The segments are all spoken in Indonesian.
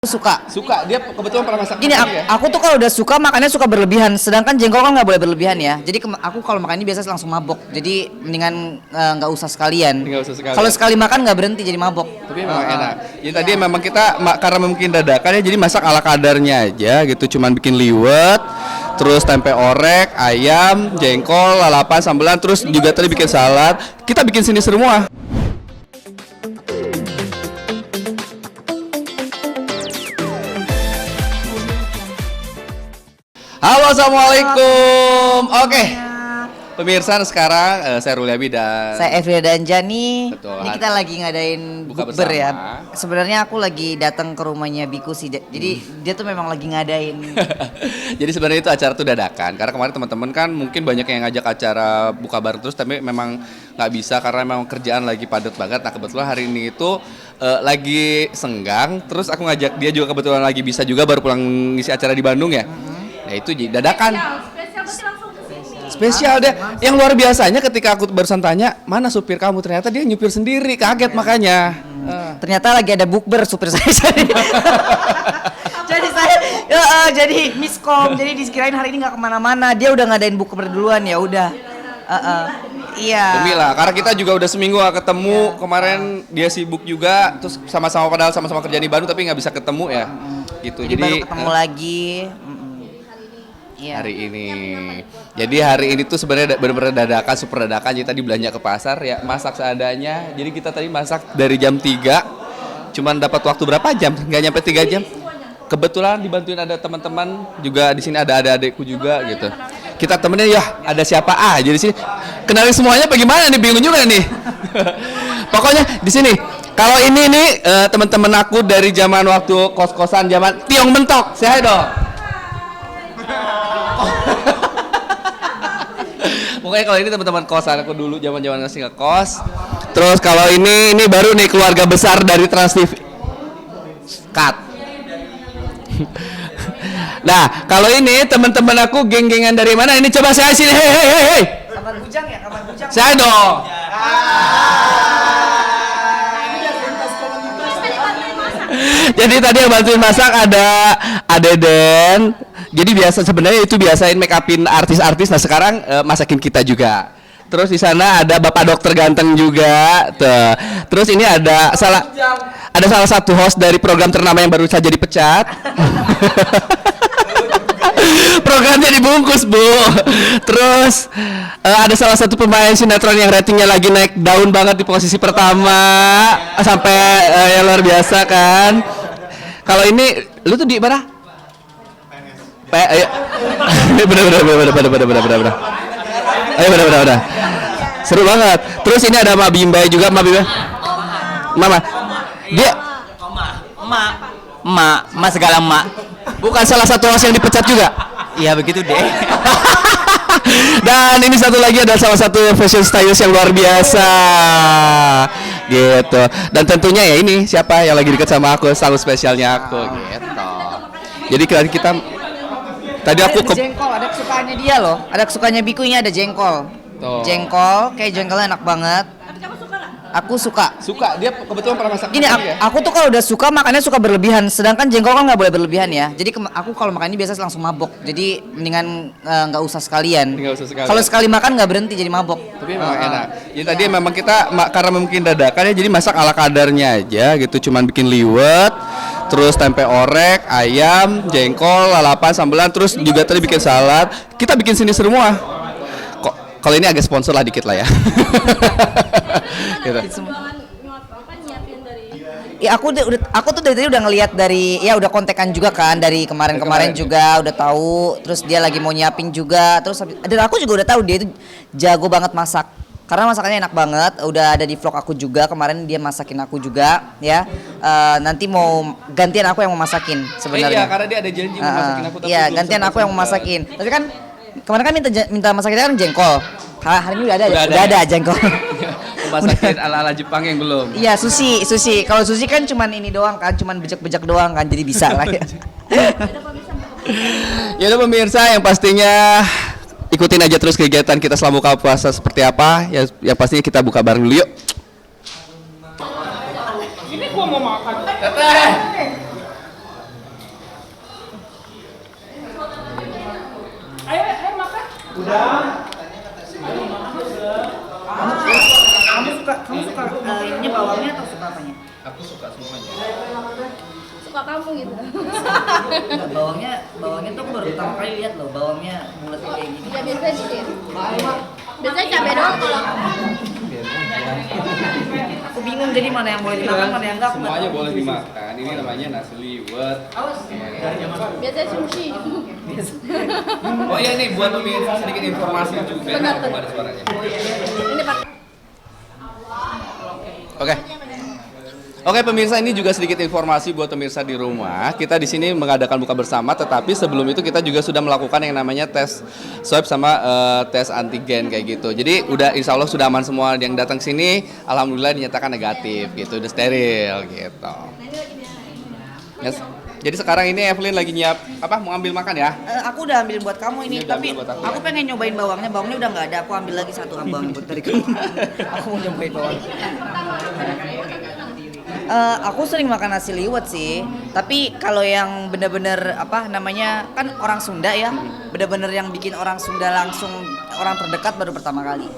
Suka dia kebetulan pernah masak Gini, ya. aku tuh kalau udah suka makannya suka berlebihan, sedangkan jengkol kan nggak boleh berlebihan ya. Jadi aku kalau makan ini biasa langsung mabok. Jadi mendingan nggak usah sekalian. Kalau sekali makan nggak berhenti jadi mabok. Tapi memang enak. Ya tadi memang kita karena mungkin dadakan ya, jadi masak ala kadarnya aja gitu. Cuman bikin liwet, terus tempe orek, ayam, jengkol, lalapan, sambelan, terus juga tadi bikin salad. Kita bikin sini semua. Halo, assalamualaikum. Oke, pemirsa sekarang saya Ruli Abi dan saya Evria dan Jani. Betul. Ini kita lagi ngadain Buka bukber ya. bersama. Sebenarnya aku lagi datang ke rumahnya Biku sih. Jadi dia tuh memang lagi ngadain. Jadi sebenarnya itu acara tuh dadakan. Karena kemarin teman-teman kan mungkin banyak yang ngajak acara buka bareng terus, tapi memang nggak bisa karena memang kerjaan lagi padat banget. Nah kebetulan hari ini itu lagi senggang. Terus aku ngajak dia juga kebetulan lagi bisa juga baru pulang ngisi acara di Bandung ya. Ya itu dadakan. Spesial deh. Yang luar biasanya ketika aku barusan tanya, mana supir kamu? Ternyata dia nyupir sendiri, kaget makanya. Ternyata lagi ada bukber supir saya. Jadi saya jadi miskom. Jadi dikirain hari ini nggak kemana-mana. Dia udah ngadain bukber duluan ya udah. Iya. Demi lah, karena kita juga udah seminggu gak ketemu. Kemarin dia sibuk juga, terus sama-sama padahal sama-sama kerja di Bandung tapi nggak bisa ketemu ya. Gitu. Jadi baru ketemu lagi. Hari ini. Jadi hari ini tuh sebenarnya benar-benar dadakan, super dadakan. Jadi tadi belanja ke pasar ya, masak seadanya. Jadi kita tadi masak dari jam 3. Cuman dapat waktu berapa jam? Nggak nyampe 3 jam. Kebetulan dibantuin ada teman-teman juga di sini, ada adikku juga gitu. Kita temenin ya, ada siapa aja di sini. Kenalin semuanya bagaimana nih, bingung juga nih. Pokoknya di sini. Kalau ini nih teman-teman aku dari zaman waktu kos-kosan zaman Tiong Mentok. Say hi dong. Pokoknya kalau ini teman-teman kosan aku dulu zaman-zaman ngasih ngekos. Terus kalau ini baru nih keluarga besar dari Trans TV. Cut. Nah, kalau ini teman-teman aku geng-gengan dari mana? Ini coba saya sini. Hei. Kamar bujang ya, kamar bujang. Saya dong. Jadi tadi yang bantuin masak ada Adeden. Jadi biasa sebenarnya itu biasain make upin artis-artis. Nah sekarang masakin kita juga. Terus di sana ada Bapak Dokter ganteng juga. Tuh. Terus ini ada salah satu host dari program ternama yang baru saja dipecat. Programnya dibungkus, Bu. Terus ada salah satu pemain sinetron yang ratingnya lagi naik daun banget di posisi pertama sampai yang luar biasa kan. Kalau ini lu tuh di mana? Ayo. Bener. Ayo bener. Seru banget. Terus ini ada Mbak Bimbai juga, Mbak Bimbai. Mama. Dia Emak segala emak. bukan salah satu host yang dipecat juga. Iya begitu deh. Dan ini satu lagi adalah salah satu fashion stylist yang luar biasa. Gitu. Dan tentunya ya ini siapa yang lagi dekat sama aku, selalu spesialnya aku gitu. Jadi kita tadi aku ada jengkol, ada kesukaannya dia loh. Ada kesukaannya Bikunya, ada jengkol. Tuh. Jengkol, kayak jengkolnya enak banget. Aku suka. Dia kebetulan pernah masak. Gini, aku tuh kalau udah suka makannya suka berlebihan, sedangkan jengkol kan nggak boleh berlebihan ya. Jadi aku kalau makan ini biasa langsung mabok. Jadi mendingan nggak usah sekalian. Kalau sekali makan nggak berhenti jadi mabok. Tapi memang enak. Ya tadi memang kita karena mungkin dadakan ya, jadi masak ala kadarnya aja gitu. Cuman bikin liwet, terus tempe orek, ayam, jengkol, lalapan, sambelan, terus juga tadi bikin salad. Kita bikin sini semua. Kalau ini agak sponsor lah dikit lah ya. Gitu. Ya aku tuh dari tadi udah ngelihat dari ya udah kontekan juga kan dari kemarin juga udah tahu. Terus dia lagi mau nyiapin juga. Terus dan aku juga udah tahu dia itu jago banget masak. Karena masakannya enak banget. Udah ada di vlog aku juga kemarin, dia masakin aku juga ya. Nanti mau gantian aku yang mau masakin sebenarnya. Iya, karena dia ada janji mau masakin aku. Iya, gantian aku yang mau masakin. Tapi kan kemarin kan minta masakinnya kan jengkol. Hari ini udah ada jengkol. Masakin ala-ala Jepang yang belum. Iya, sushi. Kalau sushi kan cuman ini doang kan, cuman bejak-bejak doang kan, jadi bisa lah ya. Ya udah pemirsa, yang pastinya ikutin aja terus kegiatan kita selama buka puasa seperti apa. Yang pastinya kita buka bareng dulu yuk. Ini gua mau makan. sesuka kamu gitu. Bawangnya tuh aku baru pertama kali lihat loh, bawangnya bulat kayak gini. Ya biasanya dikit. Biasanya cabai doang kalau aku. Aku bingung jadi mana yang boleh dimakan, mana yang enggak. Semuanya boleh dimakan. Ini namanya nasi liwet. Biasanya sushi. Oh iya nih buat pemirsa sedikit informasi juga. Benar, Aku ada suaranya. Ini pakai. Oke. Oke pemirsa, ini juga sedikit informasi buat pemirsa di rumah. Kita di sini mengadakan buka bersama, tetapi sebelum itu kita juga sudah melakukan yang namanya tes swab sama tes antigen kayak gitu. Jadi udah insya Allah sudah aman semua yang datang sini. Alhamdulillah dinyatakan negatif gitu, udah steril gitu. Yes. Jadi sekarang ini Evelyn lagi nyiap apa? Mau ambil makan ya? Aku udah ambil buat kamu ini, Ini udah tapi ambil buat aku pengen nyobain bawangnya udah nggak ada. Aku ambil lagi satu bawang buat dari kamu. Aku mau nyobain bawang. Aku sering makan nasi liwet sih, tapi kalau yang bener-bener apa namanya kan orang Sunda ya, bener-bener yang bikin orang Sunda langsung orang terdekat baru pertama kali.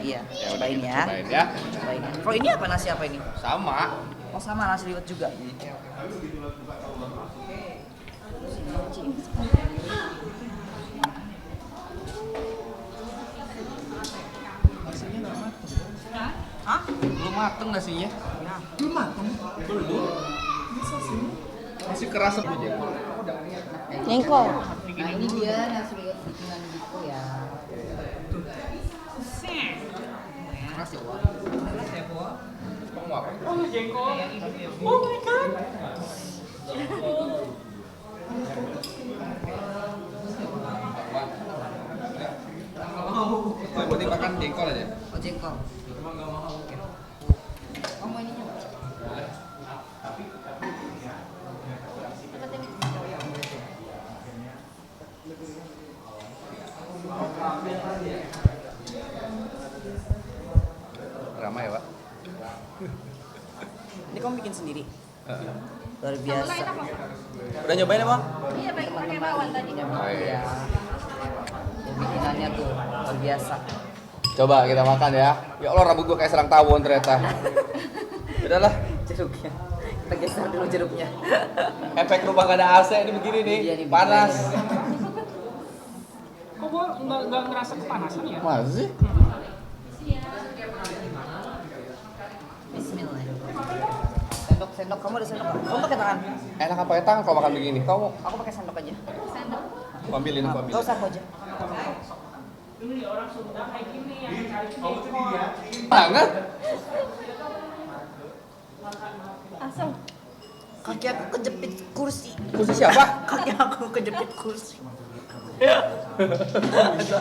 Iya, cobain ya. Cobain ya. Cobain. Kalau ini apa nasi apa ini? Sama. Oh sama nasi liwet juga. Hah? Belum mateng nasinya? Belum mateng? Belum. Masih keras aja. Jengkol. Nah ini dia nasi liwet bikinan gitu ya. Keras ya Wak? Keras ya Wak? Oh my god. Yang penting makan jengkol aja. Oh jengkol. Kamu ininya Pak? Ramai ya, Pak? Ini kamu bikin sendiri? Luar biasa. Udah nyobain ya, Bang? Iya, pakai bawang tadi. Oh, iya. Yang bikinannya tuh luar biasa. Coba kita makan ya. Ya Allah, rambut gua kayak serang tawon ternyata. Udahlah. Jeruknya. Kita geser dulu jeruknya. Efek rumah gak ada AC ini begini nih. Iya nih, Panas. Kok gua nggak ngerasa kepanasan ya? Masa sih? Bismillah. Sendok kamu ada sendok nggak? Kamu pakai tangan? Enak apa ya tangan kalau makan begini? Kamu Aku pakai sendok aja. ambilin, aku ambilin. Gak usah aku aja. Banget. Asam. Kaki aku kejepit kursi. Kursi siapa? Kaki aku kejepit kursi.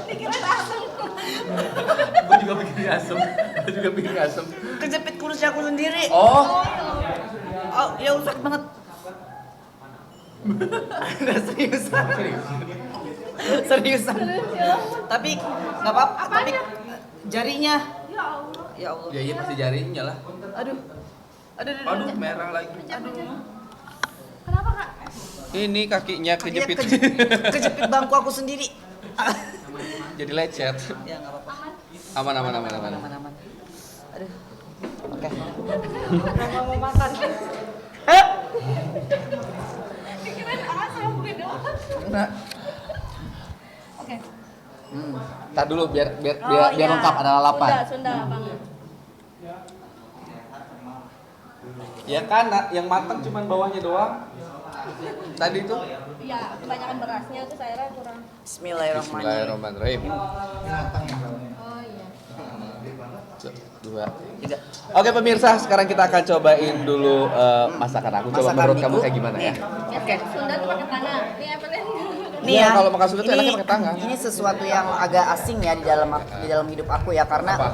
Dikira asam. Gua juga bikin asem. Gua juga bikin asem. Kejepit kursi aku sendiri. Oh, Oh, ya usah banget. Nggak seriusan. Seriusan. Tapi nggak apa-apa. Tapi jarinya. Ya Allah. Ya Allah. ya iya pasti jarinya lah. Aduh. Aduh, merah lagi. Kenapa, Kak? Ini kakinya Kakinya kejepit. kejepit bangku aku sendiri. Jadi lecet. Ya nggak apa-apa. Aman. Aman. Aduh. Oke. Mau makan. Dikira asam gitu. Nah, Oke. tar dulu biar Oh, iya. lengkap ada lalapan. Sunda banget. Ya kan, yang matang cuman bawahnya doang. Tadi itu. Iya, kebanyakan berasnya tuh saya kurang. Bismillahirrahmanirrahim. Bismillahirrahmanirrahim. Oh iya. Dua. Tiga. Oke pemirsa, sekarang kita akan cobain dulu masakan aku. Coba Masakan menurut kamu Miku. kayak gimana ya? Biasanya Sunda tuh pakai tangan. Nih Evelyn. Nih Iya, ya, kalau makan Sunda tuh enaknya pakai tangan. Ini sesuatu yang agak asing ya di dalam hidup aku ya karena Apa?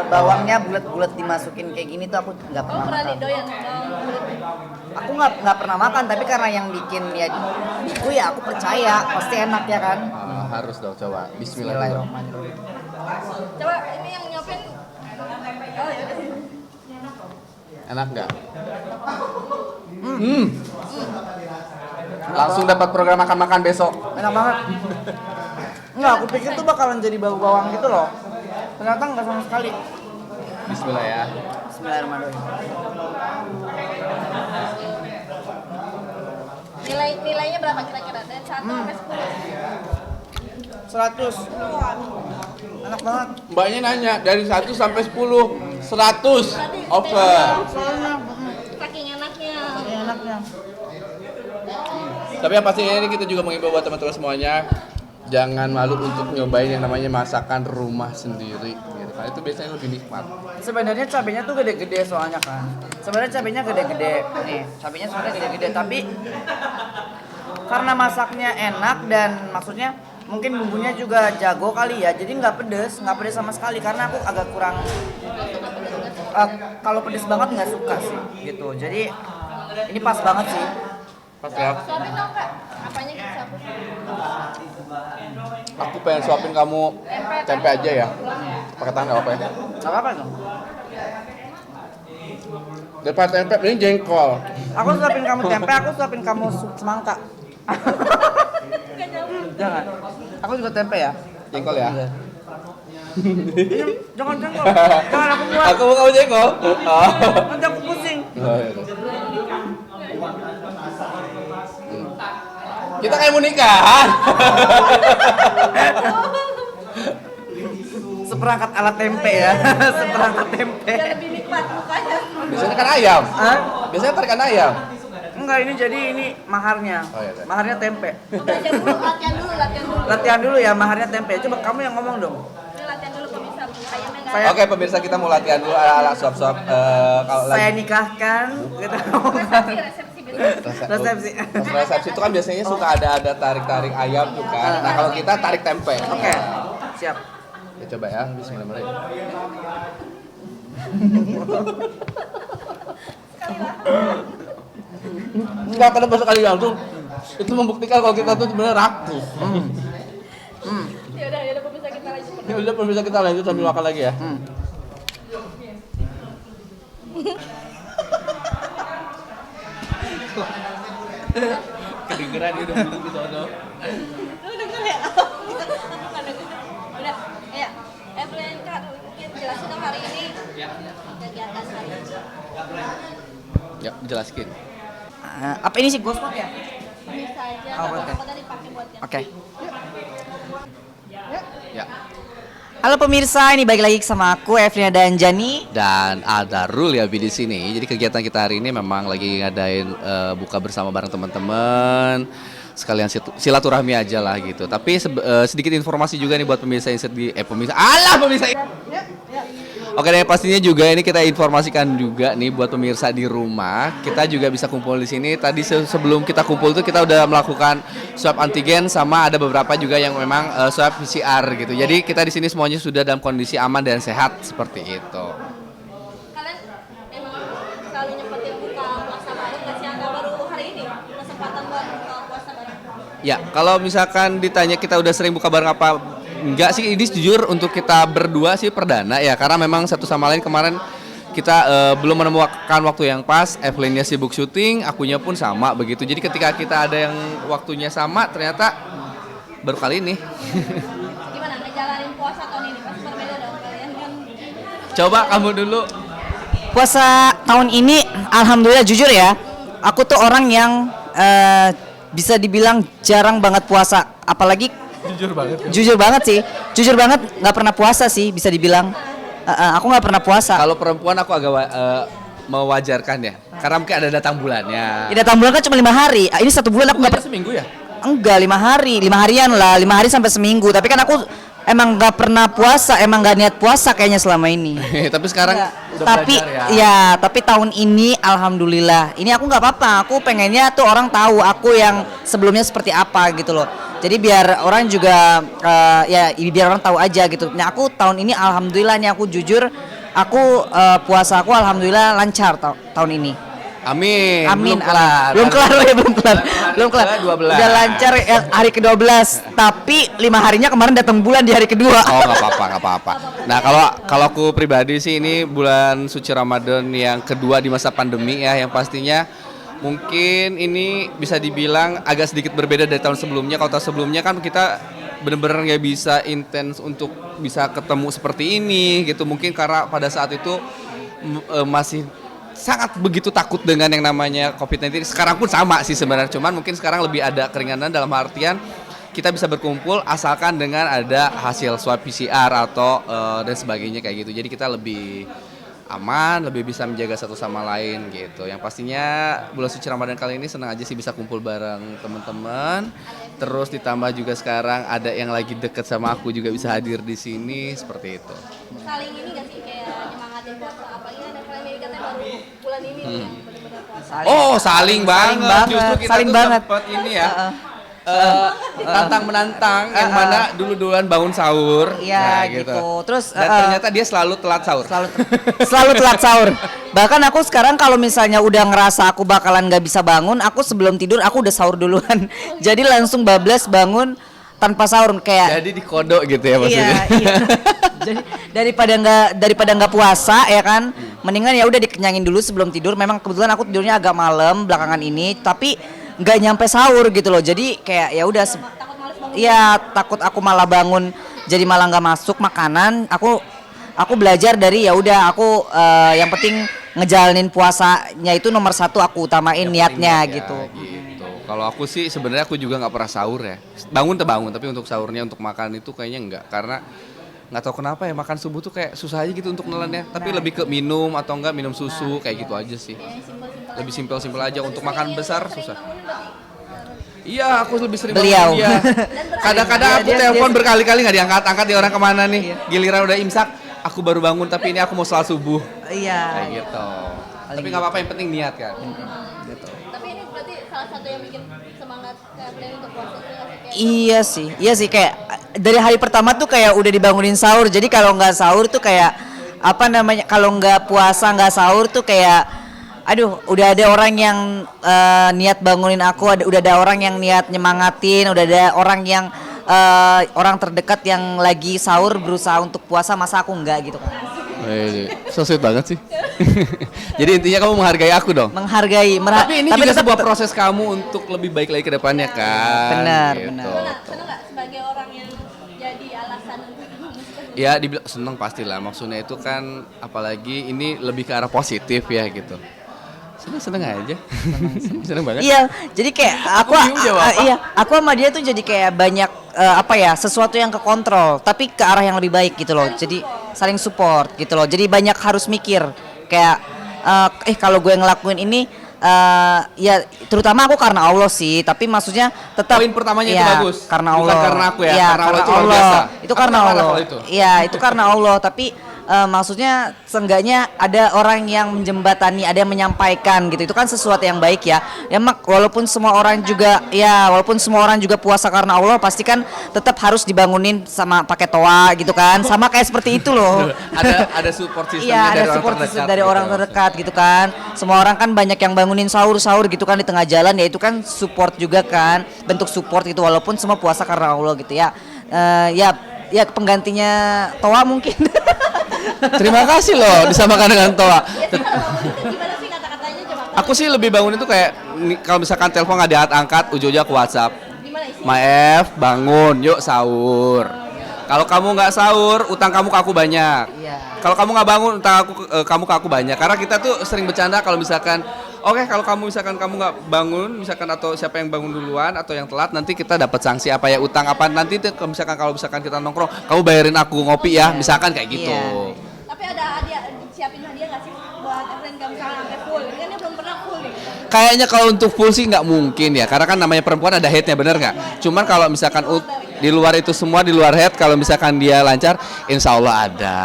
bawangnya bulat-bulat dimasukin kayak gini tuh aku nggak Oh, pernah pernah makan. didoyan. Aku nggak pernah makan tapi karena yang bikin ya Miku ya aku percaya pasti enak ya kan. Harus dong coba. Bismillahirrahmanirrahim. Bismillahirrahmanirrahim. Coba ini yang nyopin. Oh ya udah. Enak nggak? Langsung dapat program makan-makan besok. Enak banget. Nggak, aku pikir tuh bakalan jadi bau bawang gitu loh. Ternyata nggak sama sekali. Bismillah ya. Bismillahirrahmanirrahim. Nilainya berapa kira-kira? Dari 1 sampai 10. 100. Enak banget. Mbaknya nanya dari 1 sampai 10, 100 over. Saking enaknya. Enaknya. Tapi yang pastinya ini kita juga mengimbau buat teman-teman semuanya, jangan malu untuk nyobain yang namanya masakan rumah sendiri gitu. Karena itu biasanya lebih nikmat. Sebenarnya cabenya tuh gede-gede soalnya kan. Sebenarnya cabenya gede-gede. Nih, cabenya sebenarnya gede-gede tapi karena masaknya enak dan maksudnya mungkin bumbunya juga jago kali ya. Jadi nggak pedes sama sekali karena aku agak kurang kalau pedes banget nggak suka sih gitu. Jadi ini pas banget sih. Pas ya. Suapin dong Kak. Apanya kita suapin? Aku pengen suapin kamu tempe aja ya. Pakai tangan nggak apa ya? Gak apa-apa dong. Daripada tempe ini jengkol. Aku suapin kamu tempe, aku suapin kamu semangka. Jangan. Aku juga tempe ya. Jengkol ya. Jangan jangan aku buat. Aku mau kamu jengkol. Oh. Nanti aku pusing. Oh, iya. Kita kayak mau nikahan. Seperangkat alat tempe ya. Seperangkat tempe. Biar lebih nikmat mukanya. Biasanya kan ayam. Hah? Biasanya tarikan ayam. Enggak, ini maharnya. Oh, iya, iya. Maharnya tempe. Belajar dulu, latihan dulu. Latihan dulu ya maharnya tempe. Coba kamu yang ngomong dong. Ini latihan dulu pemirsa. Ayamnya nggak Saya- Oke pemirsa, kita mau latihan dulu ala-ala suap-suap kalau Saya lagi nikahkan gitu. resepsi biasanya. Resepsi. pas resepsi itu kan biasanya suka ada tarik-tarik ayam tuh kan. Nah, kalau kita tarik tempe. Oke. Siap. Ya coba ya, bismillahirrahmanirrahim. Enggak, karena pas sekali langsung itu membuktikan kalau kita tuh sebenarnya rakus. Ya udah pemirsa kita lanjut. Ya udah pemirsa, kita lanjut sambil makan lagi ya. Kedengeran dia udah bunyi di sono. Lu denger ya? Bukan denger. Udah, ya. Evelyn Kak, mungkin jelasin dong hari ini kegiatan hari ini. Ya, jelaskin. Apa ini sih ghost ya? Bisa aja, Oh, nggak oke. apa-apa tadi pakai buat yang Oke. Ya. Halo pemirsa, ini balik lagi sama aku Evelina dan Jani. Dan ada Rul ya di sini. Jadi kegiatan kita hari ini memang lagi ngadain buka bersama bareng teman-teman. Sekalian silaturahmi aja lah gitu. Tapi sedikit informasi juga nih buat pemirsa yang pemirsa. Oke deh, pastinya juga ini kita informasikan juga nih buat pemirsa di rumah. Kita juga bisa kumpul di sini. Tadi sebelum kita kumpul tuh kita udah melakukan swab antigen sama ada beberapa juga yang memang swab PCR gitu. Jadi kita di sini semuanya sudah dalam kondisi aman dan sehat seperti itu. kalian emang selalu nyempetin buka puasa bareng nggak sih? Atau baru hari ini kesempatan buat buka puasa bareng? Ya, kalau misalkan ditanya kita udah sering buka bareng apa enggak sih, ini jujur untuk kita berdua sih perdana ya, karena memang satu sama lain kemarin kita belum menemukan waktu yang pas. Evelynnya sibuk syuting, akunya pun sama begitu. Jadi ketika kita ada yang waktunya sama, ternyata baru kali ini. Gimana ngejalanin puasa tahun ini? Pasti berbeda dong kalian kan. Coba kamu dulu. Puasa tahun ini, alhamdulillah jujur ya, aku tuh orang yang bisa dibilang jarang banget puasa, apalagi jujur banget nggak pernah puasa sih bisa dibilang. Aku nggak pernah puasa. Kalau perempuan aku agak mewajarkan ya, karena mungkin ada datang bulannya. Ya datang bulan kan cuma 5 hari. Ini 1 bulan aku nggak Bukannya seminggu ya? enggak 5 hari, 5 harian lah, 5 hari sampai seminggu. Tapi kan aku emang nggak pernah puasa, emang nggak niat puasa kayaknya selama ini. Tapi sekarang Enggak. udah Tapi belajar ya. ya, tapi tahun ini alhamdulillah. Ini aku nggak apa-apa. Aku pengennya tuh orang tahu aku yang sebelumnya seperti apa gitu loh. Jadi biar orang juga ya biar orang tahu aja gitu. Nah, aku tahun ini alhamdulillah nih aku jujur aku puasa aku alhamdulillah lancar tahun ini. Amin. Amin. Belum kelar. Belum kelar ya, belum kelar. Belum kelar. 12. Udah lancar ya, hari ke-12. Tapi 5 harinya kemarin datang bulan di hari kedua. Oh, nggak apa-apa. Nah, kalau aku pribadi sih ini bulan suci Ramadan yang kedua di masa pandemi ya, yang pastinya mungkin ini bisa dibilang agak sedikit berbeda dari tahun sebelumnya. Kalau tahun sebelumnya kan kita benar-benar nggak bisa intens untuk bisa ketemu seperti ini gitu. Mungkin karena pada saat itu masih sangat begitu takut dengan yang namanya COVID-19. Sekarang pun sama sih sebenarnya, cuman mungkin sekarang lebih ada keringanan dalam artian kita bisa berkumpul asalkan dengan ada hasil swab PCR atau dan sebagainya kayak gitu. Jadi kita lebih aman, lebih bisa menjaga satu sama lain gitu. Yang pastinya bulan suci Ramadan kali ini senang aja sih bisa kumpul bareng teman-teman. Terus ditambah juga sekarang ada yang lagi deket sama aku juga bisa hadir di sini seperti itu. Saling ini gak sih kayak nyemangatin puasa, apalagi ada friend katanya baru bulan ini nih yang benar-benar puasa. Oh, saling banget. Justru kita saling tuh banget. sempet ini ya. Tantang menantang yang mana duluan bangun sahur. Iya gitu. Terus Dan ternyata dia selalu telat sahur. Selalu telat sahur. Bahkan aku sekarang kalau misalnya udah ngerasa aku bakalan nggak bisa bangun, aku sebelum tidur aku udah sahur duluan. Jadi langsung bablas bangun tanpa sahur kayak. Jadi dikodok gitu ya maksudnya. Iya. Jadi daripada nggak puasa ya kan, mendingan ya udah dikenyangin dulu sebelum tidur. Memang kebetulan aku tidurnya agak malam belakangan ini, tapi nggak nyampe sahur gitu loh. Jadi kayak ya udah. Takut males bangun. Iya, takut aku malah bangun jadi malah nggak masuk makanan. Aku belajar dari ya udah aku yang penting ngejalanin puasanya itu nomor satu aku utamain niatnya gitu. Kalau aku sih sebenarnya aku juga nggak pernah sahur ya. Bangun tapi untuk sahurnya untuk makan itu kayaknya enggak, karena nggak tahu kenapa ya makan subuh tuh kayak susah aja gitu untuk nelannya. Tapi lebih ke minum atau enggak minum susu kayak gitu aja sih. Lebih simpel aja. Untuk makan besar susah. Iya, aku lebih sering Beliau. bangun dia. Kadang-kadang aku telepon berkali-kali nggak diangkat-angkat, dia orang kemana nih. Giliran udah imsak, aku baru bangun tapi ini aku mau sholat subuh. Iya. Kayak gitu. Tapi nggak apa-apa, yang penting niat kan. Tapi ini berarti salah satu yang bikin semangat kalian untuk puasa itu nggak sih? Kayak Iya sih kayak dari hari pertama tuh kayak udah dibangunin sahur. Jadi kalau nggak sahur tuh kayak apa namanya? Kalau nggak puasa nggak sahur tuh kayak aduh, udah ada orang yang niat bangunin aku, udah ada orang yang niat nyemangatin, udah ada orang yang orang terdekat yang lagi sahur berusaha untuk puasa, masa aku enggak gitu kan. So sweet banget sih. Jadi intinya kamu menghargai aku dong. Menghargai, Tapi ini juga tetap- sebuah proses kamu untuk lebih baik lagi ke depannya kan. Benar. seneng nggak sebagai orang yang jadi alasan untuk Ya dibilang seneng pastilah, maksudnya itu kan apalagi ini lebih ke arah positif ya gitu. Seneng aja. Seneng banget. Iya, jadi kayak aku bingung jawab apa. iya, aku sama dia tuh jadi kayak banyak sesuatu yang kekontrol, tapi ke arah yang lebih baik gitu loh. Jadi saling support gitu loh. Jadi banyak harus mikir kayak kalau gue ngelakuin ini ya terutama aku karena Allah sih, tapi maksudnya tetap Poin pertamanya itu iya, bagus. karena Bukan Allah. karena aku ya, Iya, karena Allah itu luar biasa. Itu Aku karena marah Allah. kalau itu. Iya, itu karena Allah, tapi maksudnya seenggaknya ada orang yang menjembatani, ada yang menyampaikan gitu. Itu kan sesuatu yang baik ya. Ya walaupun semua orang juga puasa karena Allah, pasti kan tetap harus dibangunin sama pakai toa gitu kan. Sama kayak seperti itu loh. ada support systemnya Iya, ada dari orang support terdekat system dari gitu. orang terdekat gitu kan. Semua orang kan banyak yang bangunin sahur gitu kan di tengah jalan, ya itu kan support juga kan. Bentuk support gitu walaupun semua puasa karena Allah gitu ya. Ya penggantinya toa mungkin. Terima kasih loh disamakan dengan toa. itu gimana sih kata-katanya coba Aku sih lebih bangun itu kayak kalau misalkan telepon nggak diangkat, ujung-ujungnya ke WhatsApp. gimana sih? Maef, bangun, yuk sahur. Kalau kamu nggak sahur, utang kamu ke aku banyak. Iya. Kalau kamu nggak bangun, utang kamu ke aku banyak. Karena kita tuh sering bercanda kalau misalkan, oke, kalau kamu nggak bangun, misalkan atau siapa yang bangun duluan atau yang telat, nanti kita dapat sanksi apa ya, utang apa nanti tuh kalau misalkan kita nongkrong, kamu bayarin aku ngopi ya, misalkan kayak gitu. Iya. Tapi ada hadiah, siapin hadiah nggak sih buat Evelyn kalau misalnya sampai full? Ini kan dia belum pernah full nih. Kayaknya kalau untuk full sih nggak mungkin ya, karena kan namanya perempuan ada headnya, bener nggak? Cuman kalau misalkan di luar itu semua, di luar head, kalau misalkan dia lancar, insya Allah ada.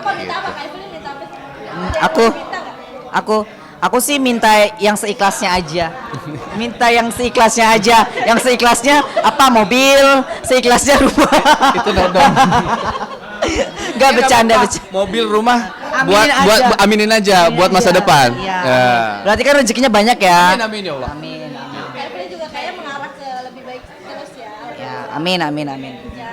Apa minta Gitu. apa? Kak Evelyn minta apa sih? Ada yang Aku minta nggak? aku sih minta yang seikhlasnya aja. Minta yang seikhlasnya aja. Yang seikhlasnya apa? Mobil, seikhlasnya rumah. Itu dong. Gak bercanda. Mobil, rumah, Aminin aja. aminin aja buat masa depan. Iya. Ya. Berarti kan rezekinya banyak ya. Amin amin ya Allah. Amin. Kak Evelyn juga kayaknya mengarah ke lebih baik terus ya. Ya, amin. Ya,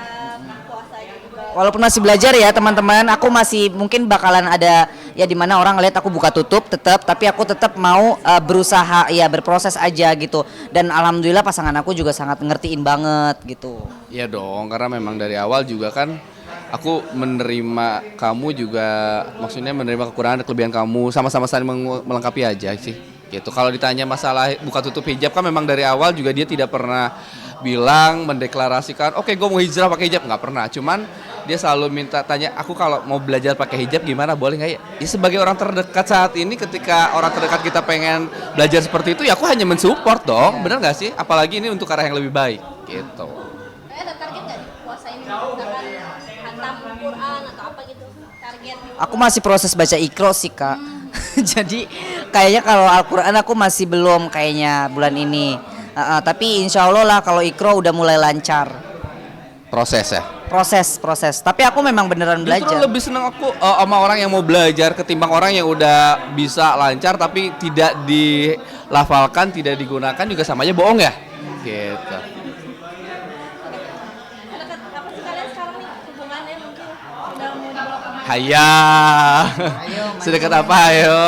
puasa juga. Walaupun masih belajar ya teman-teman, aku masih mungkin bakalan ada ya di mana orang ngeliat aku buka tutup tetap, tapi aku tetap mau berusaha ya berproses aja gitu. Dan alhamdulillah pasangan aku juga sangat ngertiin banget gitu. Iya dong, karena memang dari awal juga kan Aku menerima kamu juga, maksudnya menerima kekurangan dan kelebihan kamu, sama-sama saling melengkapi aja sih. Gitu. Kalau ditanya masalah buka tutup hijab kan memang dari awal juga dia tidak pernah bilang mendeklarasikan, oke gue mau hijrah pakai hijab, nggak pernah. Cuman dia selalu minta tanya, aku kalau mau belajar pakai hijab gimana, boleh nggak ya? Ya sebagai orang terdekat saat ini, ketika orang terdekat kita pengen belajar seperti itu, ya aku hanya mensupport dong, bener nggak sih? Apalagi ini untuk arah yang lebih baik, gitu. Ada target nggak di puasa ini? Misalkan hantam Quran atau apa gitu? Target. Aku masih proses baca Iqra sih kak. Jadi kayaknya kalau Al-Quran aku masih belum kayaknya bulan ini. Tapi insya Allah lah kalau Iqra udah mulai lancar. Proses ya? Proses. Tapi aku memang beneran Justru belajar. lebih seneng aku sama orang yang mau belajar ketimbang orang yang udah bisa lancar tapi tidak dilafalkan, tidak digunakan juga sama aja bohong ya? Gitu. Sedekat apa sih kalian sekarang nih hubungannya mungkin udah mau dibawa kemana? Haya. Sedekat apa ayo?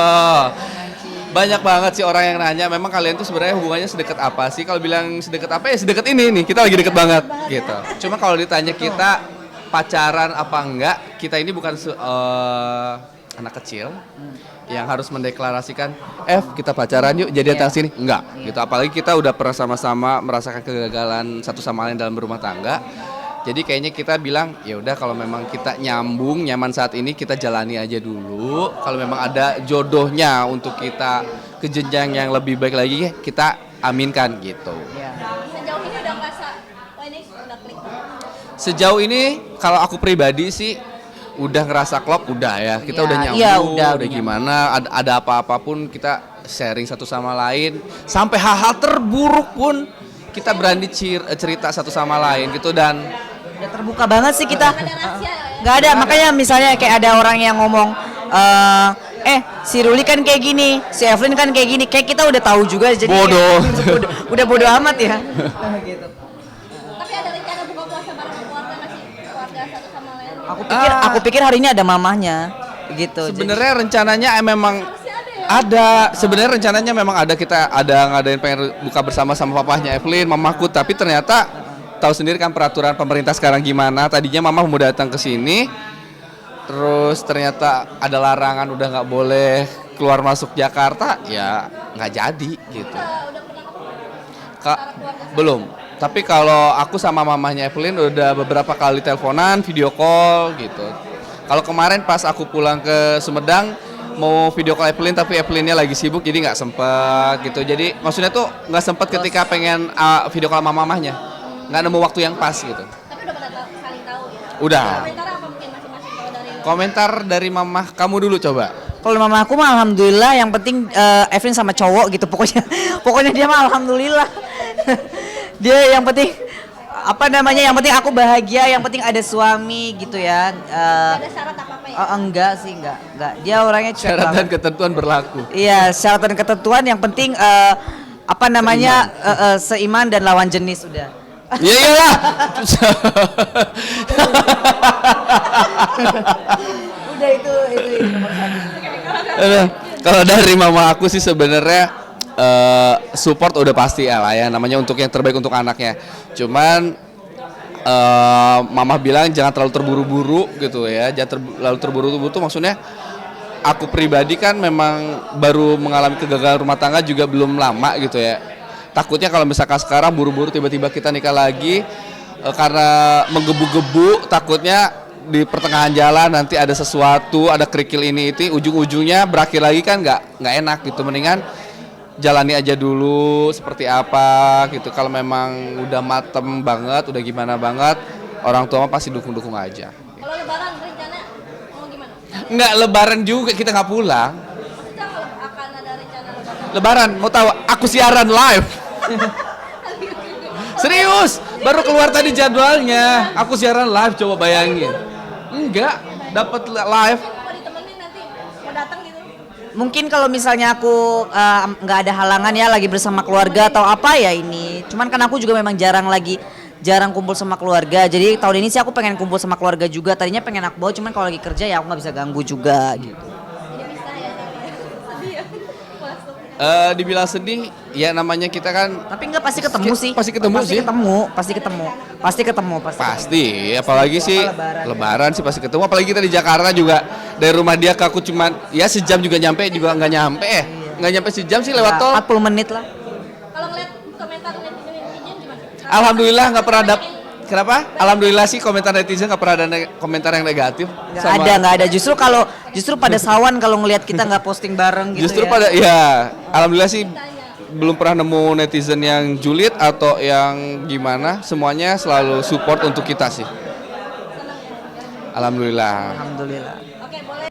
Banyak banget sih orang yang nanya, memang kalian tuh sebenarnya hubungannya sedekat apa sih? Kalau bilang sedekat apa ya sedekat ini nih, kita lagi deket banget gitu. Cuma kalau ditanya kita pacaran apa enggak, kita ini bukan anak kecil yang harus mendeklarasikan, kita pacaran yuk jadi datang sini. Enggak, gitu. Apalagi kita udah pernah sama-sama merasakan kegagalan satu sama lain dalam berumah tangga. Jadi kayaknya kita bilang ya udah kalau memang kita nyambung nyaman saat ini kita jalani aja dulu. Kalau memang ada jodohnya untuk kita ke jenjang yang lebih baik lagi kita aminkan gitu. Sejauh ini udah ngerasa, wah ini udah klik. Sejauh ini kalau aku pribadi sih udah ngerasa klop udah ya. Kita udah nyambung, udah gimana ada apa-apa pun kita sharing satu sama lain. Sampai hal-hal terburuk pun kita berani cerita satu sama lain gitu dan Ya terbuka banget sih kita. Ada rahasia ya? Nggak ada, makanya misalnya kayak ada orang yang ngomong, si Ruli kan kayak gini, si Evelyn kan kayak gini, kayak kita udah tahu juga jadi bodoh. udah bodoh amat ya. Gitu. Tapi ada rencana buka puasa bareng keluarga nggak sih? Keluarga satu sama lain. Aku pikir hari ini ada mamahnya gitu. Sebenarnya rencananya memang Harusnya ada ya? ada. Sebenarnya rencananya memang ada, kita ada ngadain pengen buka bersama sama papahnya Evelyn, mamaku, tapi ternyata tahu sendiri kan peraturan pemerintah sekarang gimana. Tadinya mama mau datang ke sini, terus ternyata ada larangan udah nggak boleh keluar masuk Jakarta, ya nggak jadi gitu. Udah pernah Kak, belum. Tapi kalau aku sama mamahnya Evelyn udah beberapa kali teleponan, video call gitu. Kalau kemarin pas aku pulang ke Sumedang mau video call Evelyn tapi Evelynnya lagi sibuk jadi nggak sempet gitu. Jadi maksudnya tuh nggak sempet ketika pengen video call sama mamahnya. Nggak nemu waktu yang pas gitu. Tapi udah pernah saling tahu ya? Udah. Komentar apa mungkin masing-masing kalau dari Komentar dari mamah kamu dulu coba. Kalau mama aku mah alhamdulillah, yang penting Evelyn sama cowok gitu pokoknya. Pokoknya dia mah alhamdulillah. Dia yang penting apa namanya? Yang penting aku bahagia, yang penting ada suami gitu ya. Nggak ada syarat apa-apa ya? Enggak sih, enggak. Dia orangnya cuek Syarat dan banget. ketentuan berlaku. Iya, syarat dan ketentuan yang penting apa namanya? Seiman dan lawan jenis udah. Iya iyalah. Udah itu nomor satu. Kalau dari mama aku sih sebenarnya support udah pasti ya lah ya, namanya untuk yang terbaik untuk anaknya. Cuman mama bilang jangan terlalu terburu-buru gitu ya, jangan terlalu terburu-buru tuh maksudnya aku pribadi kan memang baru mengalami kegagalan rumah tangga juga belum lama gitu ya. Takutnya kalau misalkan sekarang buru-buru tiba-tiba kita nikah lagi karena menggebu-gebu, takutnya di pertengahan jalan nanti ada sesuatu, ada kerikil ini itu, ujung-ujungnya berakhir lagi kan nggak enak gitu. Mendingan jalani aja dulu seperti apa gitu. Kalau memang udah matem banget, udah gimana banget, orang tua mah pasti dukung-dukung aja. Kalau lebaran rencana mau gimana? Nggak lebaran juga, kita nggak pulang. Maksudnya akan ada rencana lebaran? Lebaran, mau tahu? Aku siaran live. Serius, baru keluar tadi jadwalnya. Aku siaran live, coba bayangin. Enggak, dapat live. Mau ditemenin nanti, mau datang gitu? Mungkin kalau misalnya aku nggak ada halangan ya lagi bersama keluarga atau apa ya ini. Cuman kan aku juga memang jarang kumpul sama keluarga. Jadi tahun ini sih aku pengen kumpul sama keluarga juga. Tadinya pengen aku bawa, cuman kalau lagi kerja ya aku nggak bisa ganggu juga gitu. Jadi bisa ya, sedih ya. Masuk. Dibilang sedih, ya namanya kita kan Tapi enggak pasti ketemu sih. Pasti ketemu sih. Pasti ketemu. pasti, apalagi sih Lebaran sih pasti ketemu. Apalagi kita di Jakarta juga dari rumah dia ke aku cuman ya sejam juga nyampe juga nggak nyampe nggak nyampe sejam sih lewat tol. 40 menit lah. Kalau ngeliat komentar netizen gimana? Alhamdulillah nggak pernah ada. Kenapa? Alhamdulillah sih komentar netizen nggak pernah ada komentar yang negatif. Nggak ada. Justru pada sawan kalau ngelihat kita nggak posting bareng gitu Justru ya. pada ya, alhamdulillah sih belum pernah nemu netizen yang julid atau yang gimana. Semuanya selalu support untuk kita sih. Alhamdulillah. Alhamdulillah. Oke, boleh.